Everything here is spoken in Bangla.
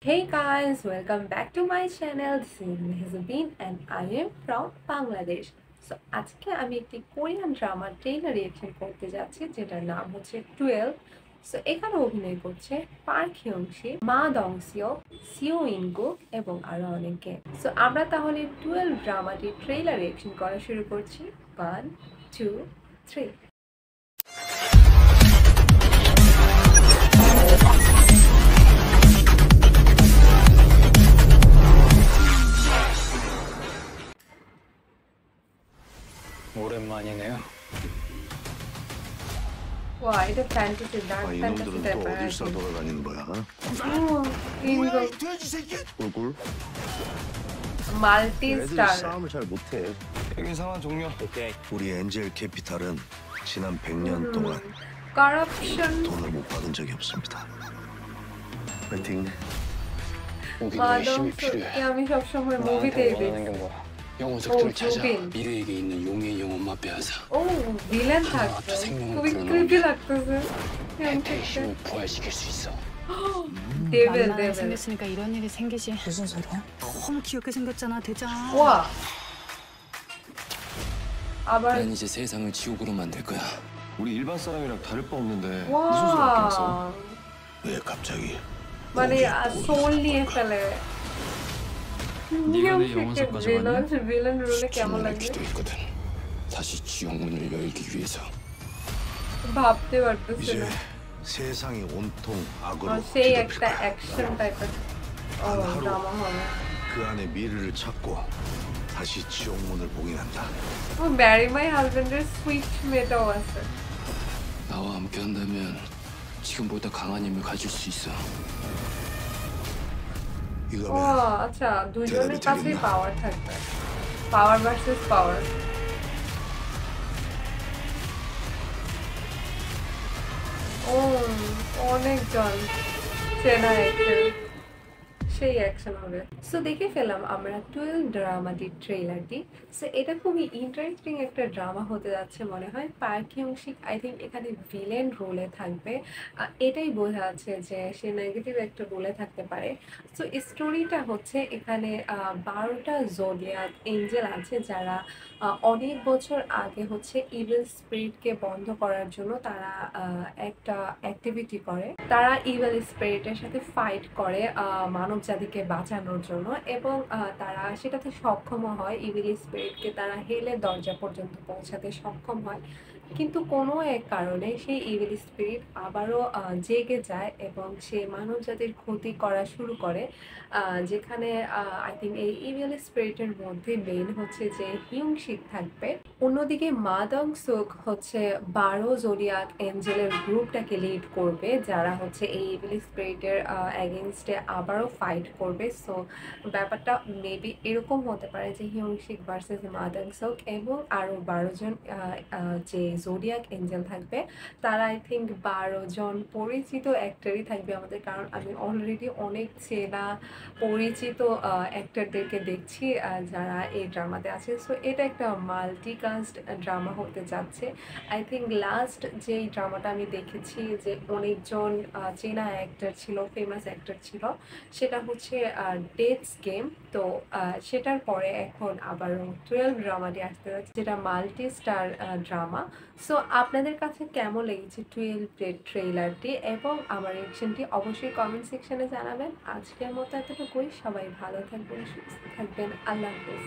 Hey guys, welcome back to my channel. This is Mehzabin and I am from Bangladesh. So আজকে আমি একটি কোরিয়ান ড্রামা ট্রেলার রিঅ্যাকশন করতে যাচ্ছি যেটার নাম হচ্ছে 12। সো এখানে অভিনয় করছে পার্ক হিয়ং সি, মা দং সিও, সিও ইনগুক এবং আরো অনেকে। সো আমরা তাহলে 12 ড্রামাটি ট্রেলার রিঅ্যাকশন করা শুরু করছি। 1 2 3। 오랜만이네요. 와, 이거 fantasy, dark 아, fantasy 이놈들은 type 또 of 어디서 acting. 돌아다니는 거야? 이거 돼지 새끼! 꿀꿀? multi 애들이 star. 싸움을 잘 못해. 여기 상황 종료. 오케이. 우리 엔젤 캐피탈은 지난 100년 동안 Corruption. 돈을 못 받은 적이 없습니다. 파이팅. 우리가 힘이 마동수. 필요해. আমি সবসময় 나한테 মুভিতেই 원하는 দেখি। 게 뭐야? 영혼석들을 찾아 조빈. 미래에게 있는 용의 영혼만 빼앗아 오, ভিলেন 아, থাকবে। 또 생명을 খুবই 불어넣으면 ক্রিপি লাগতেছে। 해태의 힘을 부활시킬 수 있어. 데빌 만만하게 데빌. 생겼으니까 이런 일이 생기지. 무슨 소리야? 너무 귀엽게 생겼잖아, 대장. 와. 아বার 난 이제 세상을 지옥으로 만들 거야. 우리 일반 사람이랑 다를 바 없는데 무슨 소리 아껴서? 와. 왜 갑자기? মানে সোল নিয়ে ফেলে। 네가 내 영혼석 가져가니? ভিলেন রোলে কেমন 주문을 লাগে? 기도했거든. 다시 지옥 문을 열기 위해서. ভাবতে পারতেছি 이제 না। 세상이 온통 악으로 সেই 뒤덮일 একটা 거야. অ্যাকশন টাইপের ড্রামা হবে। 그 안에 미래를 찾고 다시 지옥 문을 봉인한다. ম্যারি মাই হাজবেন্ডের সুইট মেটাও আছে। 나와 함께 한다면 지금보다 강한 힘을 가질 수 있어. ও 이거면 আচ্ছা, দুজনের 대답이 কাছেই 되겠나? পাওয়ার থাকবে। পাওয়ার ভার্সেস পাওয়ার। ও অনেকজন চেনা অ্যাক্টর, সেই অ্যাকশন হবে। সো দেখে ফেলাম আমরা 12 ড্রামাটির ট্রেলারটি। সো এটা খুবই ইন্টারেস্টিং একটা ড্রামা হতে যাচ্ছে মনে হয়। পার্ক হিয়ং সিক আই থিঙ্ক এখানে ভিলেন রোলে থাকবে। এটাই বোঝা যাচ্ছে যে সে নেগেটিভ একটা রোলে থাকতে পারে। সো স্টোরিটা হচ্ছে এখানে 12টা জোডিয়াক এঞ্জেল আছে যারা অনেক বছর আগে হচ্ছে ইভিল স্পিরিটকে বন্ধ করার জন্য তারা একটা অ্যাক্টিভিটি করে। তারা ইভিল স্পিরিটের সাথে ফাইট করে মানব জাতিকে বাঁচানোর জন্য এবং তারা সেটাতে সক্ষমও হয়। ইভিল স্পিরিটকে তারা হেলের দরজা পর্যন্ত পৌঁছাতে সক্ষম হয়, কিন্তু কোনো এক কারণে সেই ইভিল স্পিরিট আবারও জেগে যায় এবং সে মানব জাতির ক্ষতি করা শুরু করে। যেখানে আই থিঙ্ক এই ইভিল স্পিরিটের মধ্যে মেইন হচ্ছে যে হিউং শিক থাকবে। অন্যদিকে মা দং সুক হচ্ছে 12 জোডিয়াক এঞ্জেলের গ্রুপটাকে লিড করবে যারা হচ্ছে এই ইভিল স্পিরিটের অ্যাগেনস্টে আবারও ফাইট করবে। সো ব্যাপারটা মেবি এরকম হতে পারে যে হিউং শিক ভার্সেস মা দং সুক এবং আরও 12 জন যে জোডিয়াক এঞ্জেল থাকবে তারা আই থিঙ্ক 12 জন পরিচিত অ্যাক্টরই থাকবে আমাদের, কারণ আমি অলরেডি অনেক চেনা পরিচিত অ্যাক্টরদেরকে দেখছি যারা এই ড্রামাতে আছে। সো এটা একটা মাল্টিকাস্ট ড্রামা হতে যাচ্ছে। আই থিঙ্ক লাস্ট যেই ড্রামাটা আমি দেখেছি যে অনেকজন চেনা অ্যাক্টর ছিল, ফেমাস অ্যাক্টর ছিল, সেটা হচ্ছে ডেথস গেম। তো সেটার পরে এখন আবারও 12 ড্রামাটি আসতে যাচ্ছে যেটা মাল্টি স্টার ড্রামা। সো আপনাদের কাছে কেমন লেগেছে 12 ট্রেলারটি এবং আমার রিঅ্যাকশনটি অবশ্যই কমেন্ট সেকশনে জানাবেন। আজকের মতো এতটুকুই। সবাই ভালো থাকবেন, সুস্থ থাকবেন। আল্লাহ হাফেজ।